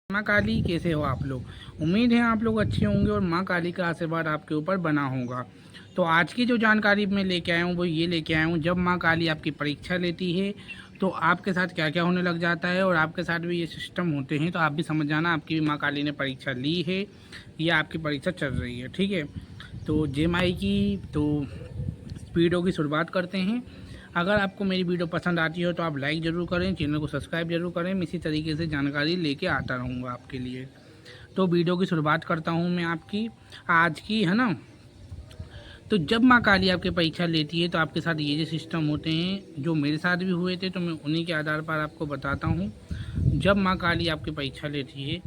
माँ काली कैसे हो आप लोग। उम्मीद है आप लोग अच्छे होंगे और माँ काली का आशीर्वाद आपके ऊपर बना होगा। तो आज की जो जानकारी मैं लेके आया हूँ वो ये लेके आया हूँ, जब माँ काली आपकी परीक्षा लेती है तो आपके साथ क्या क्या होने लग जाता है, और आपके साथ भी ये सिस्टम होते हैं। तो आप भी समझ जाना आपकी भी माँ काली ने परीक्षा ली है या आपकी परीक्षा चल रही है। ठीक है, तो जय माई की। तो वीडियो की शुरुआत करते हैं। अगर आपको मेरी वीडियो पसंद आती हो तो आप लाइक ज़रूर करें, चैनल को सब्सक्राइब जरूर करें। मैं इसी तरीके से जानकारी लेके आता रहूँगा आपके लिए। तो वीडियो की शुरुआत करता हूँ मैं आपकी आज की, है ना। तो जब माँ काली आपकी परीक्षा लेती है तो आपके साथ ये जो सिस्टम होते हैं, जो मेरे साथ भी हुए थे, तो मैं उन्हीं के आधार पर आपको बताता हूँ। जब माँ काली आपकी परीक्षा लेती है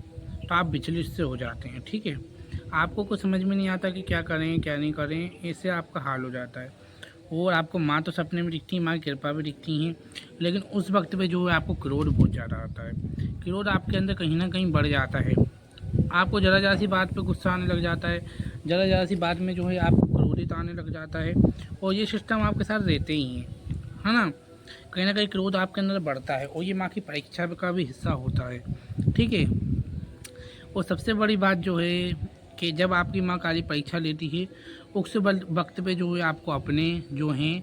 तो आप विचलित से हो जाते हैं। ठीक है, आपको कुछ समझ में नहीं आता कि क्या करें क्या नहीं करें, इससे आपका हाल हो जाता है। और आपको माँ तो सपने में दिखती है, माँ की कृपा भी दिखती हैं, लेकिन उस वक्त पे जो है आपको क्रोध बहुत ज़्यादा आता है। क्रोध आपके अंदर कहीं ना कहीं बढ़ जाता है। आपको ज़रा ज़रा सी बात पे गुस्सा आने लग जाता है, ज़रा ज़रा सी बात में जो है आपको क्रोधित आने लग जाता है। और ये सिस्टम आपके साथ रहते ही हैं, है ना। कहीं ना कहीं क्रोध आपके अंदर बढ़ता है और ये माँ की परीक्षा का भी हिस्सा होता है। ठीक है, और सबसे बड़ी बात जो है कि जब आपकी माँ काली परीक्षा लेती है उस वक्त पे जो है आपको अपने जो हैं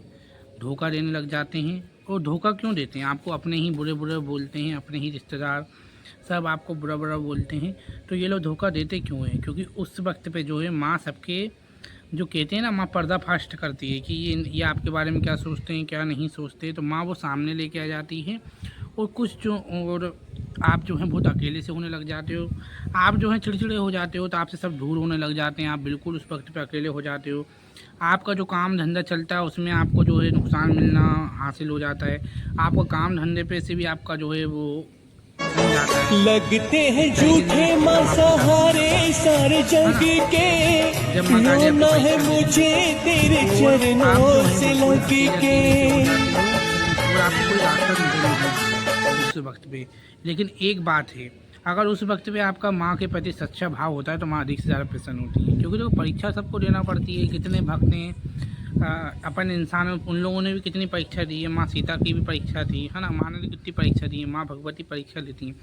धोखा देने लग जाते हैं। और धोखा क्यों देते हैं आपको, अपने ही बुरे बुरे बोलते हैं, अपने ही रिश्तेदार सब आपको बुरा बुरा बोलते हैं। तो ये लोग धोखा देते क्यों हैं, क्योंकि उस वक्त पे जो है माँ सबके जो कहते हैं ना, माँ पर्दा फास्ट करती है कि ये आपके बारे में क्या सोचते हैं क्या नहीं सोचते। तो माँ वो सामने लेके आ जाती है। और कुछ जो और आप जो हैं बहुत अकेले से होने लग जाते हो, आप जो हैं चिड़चिड़े हो जाते हो, तो आपसे सब दूर होने लग जाते हैं। आप बिल्कुल उस वक्त पे अकेले हो जाते हो। आपका जो काम धंधा चलता है उसमें आपको जो है नुकसान मिलना हासिल हो जाता है। आपका काम धंधे पे से भी आपका जो है वो छूट जाता है। लगते हैं इस तरीके से झूठे सिस्टम आपके साथ होता मांसाहारे है, सारे है जग ना। के। जब माँ काली आपकी रोना है परीक्षा लेती मुझे है तेरे और आप जो चरणों है से बिल्कुल लग अकेले के। अकेले से हो जाते हो और आपको कोई रास्ता नज़र नहीं आता उस वक्त पे। लेकिन एक बात है, अगर उस वक्त पे आपका माँ के प्रति सच्चा भाव होता है तो माँ अधिक से ज़्यादा प्रसन्न होती है। क्योंकि देखो परीक्षा सबको देना पड़ती है, कितने भक्त हैं अपन इंसान, उन लोगों ने भी कितनी परीक्षा दी है। माँ सीता की भी परीक्षा थी, है ना। माँ ने कितनी परीक्षा दी है, माँ भगवती परीक्षा लेती हैं।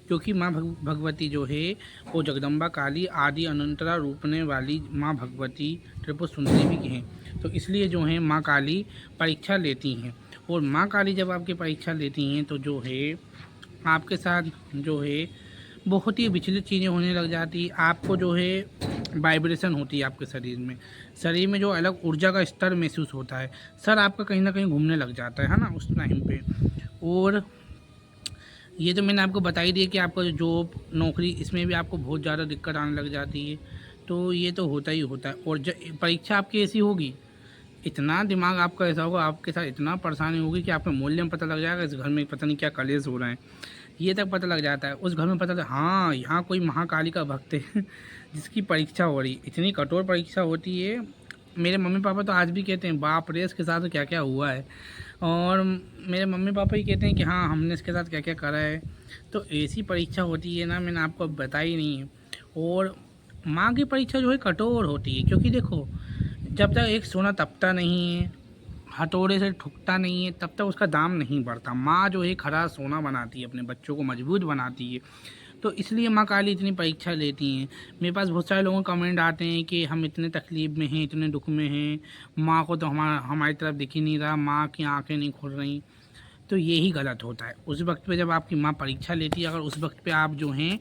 क्योंकि माँ भगवती जो है वो जगदम्बा काली आदि अनंतरा रूपने वाली माँ भगवती त्रिपुर सुंदरी भी हैं। तो इसलिए जो है माँ काली परीक्षा लेती हैं। और माँ काली जब आपकी परीक्षा लेती हैं तो जो है आपके साथ जो है बहुत ही विचलित चीज़ें होने लग जाती है। आपको जो है वाइब्रेशन होती है आपके शरीर में जो अलग ऊर्जा का स्तर महसूस होता है। सर आपका कहीं ना कहीं घूमने लग जाता है ना उस टाइम पे। और ये तो मैंने आपको बता ही दिया कि आपका जो जॉब नौकरी इसमें भी आपको बहुत ज़्यादा दिक्कत आने लग जाती है। तो ये तो होता ही होता है। और जब परीक्षा आपकी ऐसी होगी, इतना दिमाग आपका ऐसा होगा, आपके साथ इतना परेशानी होगी कि आपके मूल्य में पता लग जाएगा इस घर में पता नहीं क्या कलेश हो रहा है, ये तक पता लग जाता है। उस घर में पता लग, हाँ यहाँ कोई महाकाली का भक्त है जिसकी परीक्षा हो रही। इतनी कठोर परीक्षा होती है। मेरे मम्मी पापा तो आज भी कहते हैं बाप रे इसके साथ क्या क्या हुआ है। और मेरे मम्मी पापा ही कहते हैं कि हाँ हमने इसके साथ क्या क्या करा है। तो ऐसी परीक्षा होती है ना, मैंने आपको बताई नहीं है। और माँ की परीक्षा जो है कठोर होती है, क्योंकि देखो जब तक एक सोना तपता नहीं है, हथौड़े से ठुकता नहीं है, तब तक उसका दाम नहीं बढ़ता। माँ जो है खरा सोना बनाती है, अपने बच्चों को मजबूत बनाती है। तो इसलिए माँ काली इतनी परीक्षा लेती हैं। मेरे पास बहुत सारे लोगों के कमेंट आते हैं कि हम इतने तकलीफ़ में हैं, इतने दुख में हैं, माँ को तो हमारी तरफ दिख ही नहीं रहा, माँ की आंखें नहीं खुल रही। तो यही गलत होता है। उस वक्त पे जब आपकी माँ परीक्षा लेती है, अगर उस वक्त पे आप जो हैं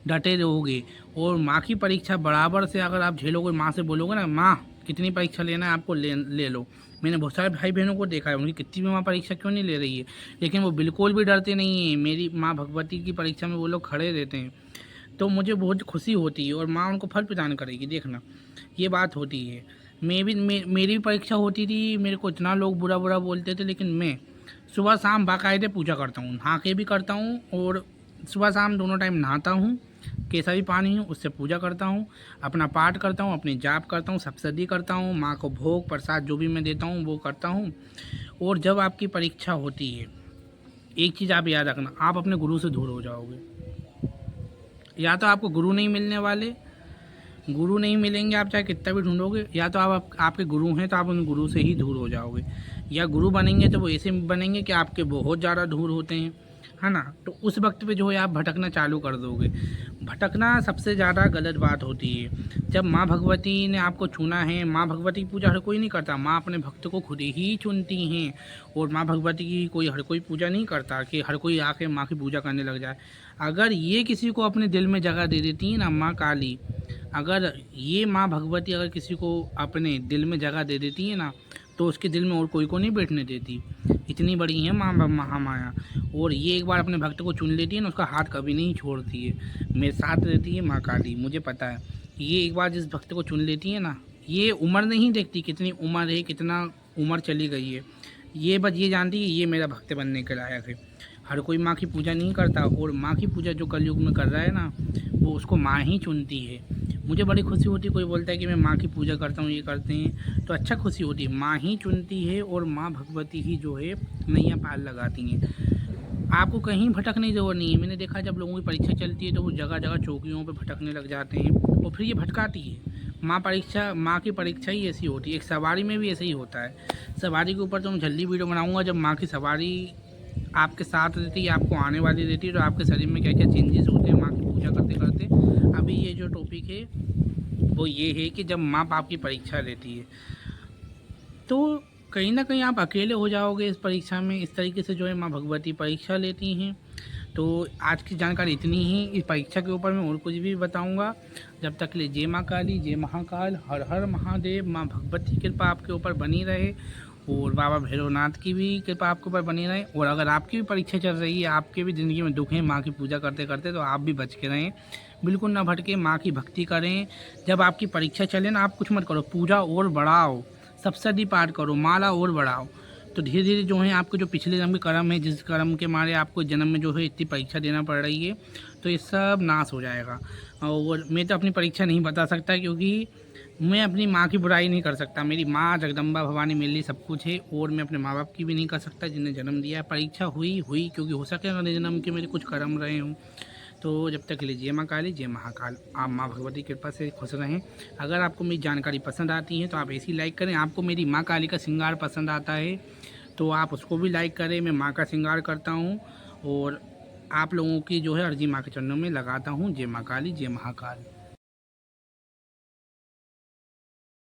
डटे रहोगे और माँ की परीक्षा बराबर से अगर आप झेलोगे, माँ से बोलोगे ना माँ कितनी परीक्षा लेना है आपको ले लो। मैंने बहुत सारे भाई बहनों को देखा है, उनकी कितनी भी माँ परीक्षा क्यों नहीं ले रही है, लेकिन वो बिल्कुल भी डरते नहीं हैं। मेरी माँ भगवती की परीक्षा में वो लोग खड़े रहते हैं। तो मुझे बहुत खुशी होती है और माँ उनको फल प्रदान करेगी, देखना ये बात होती है। मेरी भी परीक्षा होती थी, मेरे को इतना लोग बुरा बुरा बोलते थे, लेकिन मैं सुबह शाम बाकायदे पूजा करता हूँ, नहा के भी करता हूँ। और सुबह शाम दोनों टाइम नहाता हूँ, कैसा भी पानी हो उससे पूजा करता हूँ, अपना पाठ करता हूँ, अपनी जाप करता हूँ, सप्तशती करता हूँ, माँ को भोग प्रसाद जो भी मैं देता हूँ वो करता हूँ। और जब आपकी परीक्षा होती है, एक चीज़ आप याद रखना, आप अपने गुरु से दूर हो जाओगे। या तो आपको गुरु नहीं मिलने वाले, गुरु नहीं मिलेंगे, आप चाहे कितना भी ढूंढोगे। या तो आपके गुरु हैं तो आप उन गुरु से ही दूर हो जाओगे, या गुरु बनेंगे तो वो ऐसे बनेंगे कि आपके बहुत ज़्यादा दूर होते हैं। है ना, तो उस वक्त पे जो है आप भटकना चालू कर दोगे। भटकना सबसे ज़्यादा गलत बात होती है। जब माँ भगवती ने आपको चुना है, माँ भगवती की पूजा हर कोई नहीं करता, माँ अपने भक्त को खुद ही चुनती हैं। और माँ भगवती की कोई हर कोई पूजा नहीं करता कि हर कोई आके माँ की पूजा करने लग जाए। अगर ये किसी को अपने दिल में जगह दे देती है ना माँ काली, अगर ये माँ भगवती अगर किसी को अपने दिल में जगह दे देती है ना, तो उसके दिल में और कोई को नहीं बैठने देती। इतनी बड़ी है माँ महामाया। और ये एक बार अपने भक्त को चुन लेती है ना, उसका हाथ कभी नहीं छोड़ती है। मेरे साथ रहती है माँ काली, मुझे पता है। ये एक बार जिस भक्त को चुन लेती है ना, ये उम्र नहीं देखती कितनी उम्र है, कितना उम्र चली गई है। ये बस ये जानती है ये मेरा भक्त बनने के लायक है। हर कोई माँ की पूजा नहीं करता, और माँ की पूजा जो कलयुग में कर रहा है ना, वो उसको माँ ही चुनती है। मुझे बड़ी खुशी होती है कोई बोलता है कि मैं माँ की पूजा करता हूँ, ये करते हैं, तो अच्छा खुशी होती है। माँ ही चुनती है और माँ भगवती ही जो है नैया पार लगाती हैं। आपको कहीं भटकने की ज़रूरत नहीं है। मैंने देखा जब लोगों की परीक्षा चलती है तो वो जगह जगह चौकियों पे भटकने लग जाते हैं, और फिर ये भटकाती है। माँ की परीक्षा ही ऐसी होती है। एक सवारी में भी ऐसे ही होता है। सवारी के ऊपर तो मैं जल्दी वीडियो बनाऊँगा, जब माँ की सवारी आपके साथ रहती है, आपको आने वाली रहती है, तो आपके शरीर में क्या क्या चेंजेस होते हैं माँ की पूजा करते करते। अभी ये जो टॉपिक है वो ये है कि जब माँ बाप की परीक्षा लेती है, तो कहीं ना कहीं आप अकेले हो जाओगे इस परीक्षा में। इस तरीके से जो है माँ भगवती परीक्षा लेती हैं। तो आज की जानकारी इतनी ही। इस परीक्षा के ऊपर मैं और कुछ भी बताऊंगा। जब तक ले जय माँ काली, जय महाकाल, हर हर महादेव। माँ भगवती की कृपा आपके ऊपर बनी रहे, और बाबा भैरवनाथ की भी कृपा आपके ऊपर बनी रहे। और अगर आपकी भी परीक्षा चल रही है, आपके भी ज़िंदगी में दुख है माँ की पूजा करते करते, तो आप भी बच के रहें, बिल्कुल ना भटके, माँ की भक्ति करें। जब आपकी परीक्षा चले ना, आप कुछ मत करो, पूजा और बढ़ाओ, सप्तशती पाठ करो, माला और बढ़ाओ। तो धीरे धीरे जो है आपको जो पिछले जन्म के कर्म है, जिस कर्म के मारे आपको जन्म में जो है इतनी परीक्षा देना पड़ रही है, तो ये सब नाश हो जाएगा। और मैं तो अपनी परीक्षा नहीं बता सकता, क्योंकि मैं अपनी माँ की बुराई नहीं कर सकता। मेरी माँ जगदम्बा भवानी मेरे लिए सब कुछ है, और मैं अपने माँ बाप की भी नहीं कर सकता जिन्हें जन्म दिया है। परीक्षा हुई क्योंकि हो सके अगले जन्म के मेरे कुछ कर्म रहे हों। तो जब तक के लिए जय माँ काली, जय महाकाल। आप माँ भगवती की कृपा से खुश रहें। अगर आपको मेरी जानकारी पसंद आती है तो आप ऐसी लाइक करें। आपको मेरी माँ काली का श्रृंगार पसंद आता है तो आप उसको भी लाइक करें। मैं माँ का श्रृंगार करता हूँ, और आप लोगों की जो है अर्जी माँ के चरणों में लगाता हूँ। जय माँ काली, जय महाकाल।